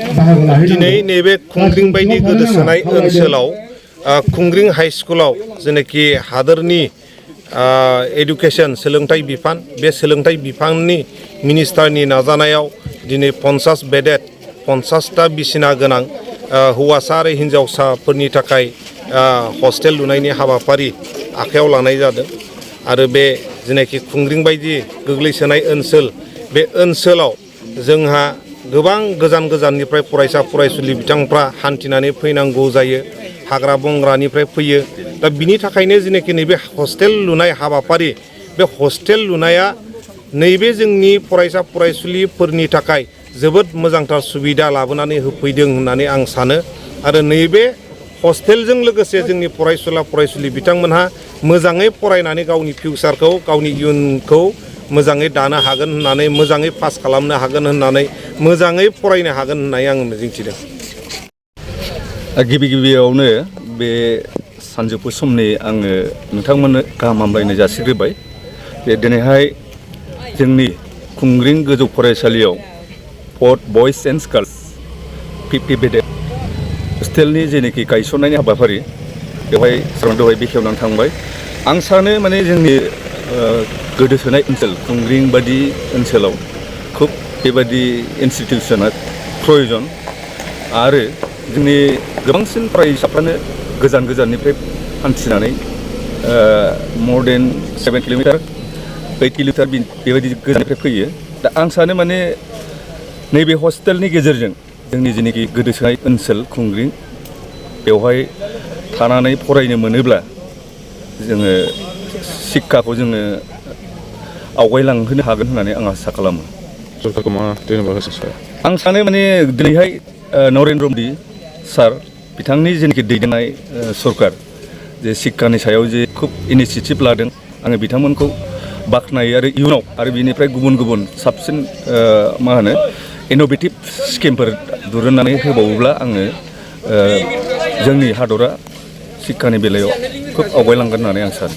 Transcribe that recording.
दिनै नैबे खुंग्रिं बायदि गोदोसोनाय ओनसोलाव खुंग्रिं हाई स्कुलाव जेनाखि हादोरनि एडुकेशन सोलोंथाइ बिफान बे सोलोंथाइ बिफाननि मिनिस्टारनि नाजानायाव दिनै 50 बेडेड 50टा बिसिना गोनां हौवासा आरो हिन्जावसाफोरनि थाखाय हस्टेल लुनायनि हाबाफारि आखायाव लानाय जादों आरो बे जेनाखि खुंग्रिं बायदि गोग्लैसोनाय ओनसोल बे ओनसोलाव जोंहा गोबां गोजान गोजाननिफ्राय फरायसा फरायसुलि बिथांफ्रा हान्थिनानै फैनांगौ जायो हाग्रा बंग्रानिफ्राय फैयो दा बिनि थाखायनो जेनाखि नैबे हस्टेल लुनाय हाबाफारि बे हस्टेल लुनाया नैबे जोंनि फरायसा फरायसुलिफोरनि थाखाय जोबोद मोजांथार सुबिदा लाबोनानै होफैदों होननानै आं सानो आरो नैबे हस्टेलजों लोगोसे जोंनि फरायसुला फरायसुलि बिथांमोनहा मोजाङै फरायनानै गावनि फिउचारखौ गावनि इयुनखौ मोजाङै दानो हागोन होननानै मोजाङै पास खालामनो हागोन होननानै मोजाङै फरायनो हागोन होननानै आं मिजिंथिदों। गिबि गिबियावनो बे सानजौफु समनि आङो नोंथांमोननो गाहाम हामलायनाय जासिग्रोबाय जे दिनैहाय जोंनि खुंग्रिं गोजौ फरायसालियाव बयस एन्ड गार्ल्स 50 बेडेड हस्टेलनि जेनाखि गायसननायनि हाबाफारि बेवहाय सारमोन दहाय बेखेवनानै थांबाय आं सानो माने जोंनि गोदोसोनाय ओनसोल खुंग्रिं बादि ओनसोलाव खुब बेबादि इनस्टिटिउसना प्रयोजन आरो जोंनि गोबांसिन फरायसाफ्रानो गोजान गोजाननिफ्राय हान्थिनानै मर देन 7 किल'मिटार 8 किल'मिटार बेबायदि गोजाननिफ्राय फैयो दा आं सानो माने नैबे हस्टेलनि गेजेरजों जोंनि जेनाखि गोदोसोनाय ओनसोल खुंग्रिं बेवहाय थानानै फरायनो मोनोब्ला जोङो शिक्षाखौ जोङो आवगायलांहोनो हागोन होननानै आं आसा खालामो। सरकारखौ मा जेनेबा होसो आं सानो माने दिनैहाय नरेन्द्र मदि सार बिथांनि जेनाखि दैदेननाय सरकार जे शिक्षानि सायाव जे खुब इनिसियेटिभ लादों आङो बिथांमोनखौ बाख्नायो आरो इयुनाव आरो बिनिफ्राय गुबुन गुबुन साबसिन मा होनो इन'भेटिभ स्किमफोर दिरुननानै होबावोब्ला आङो जोंनि हादरा शिक्षानि बेलायाव खुब आवगायलांगोन होननानै आं सानो।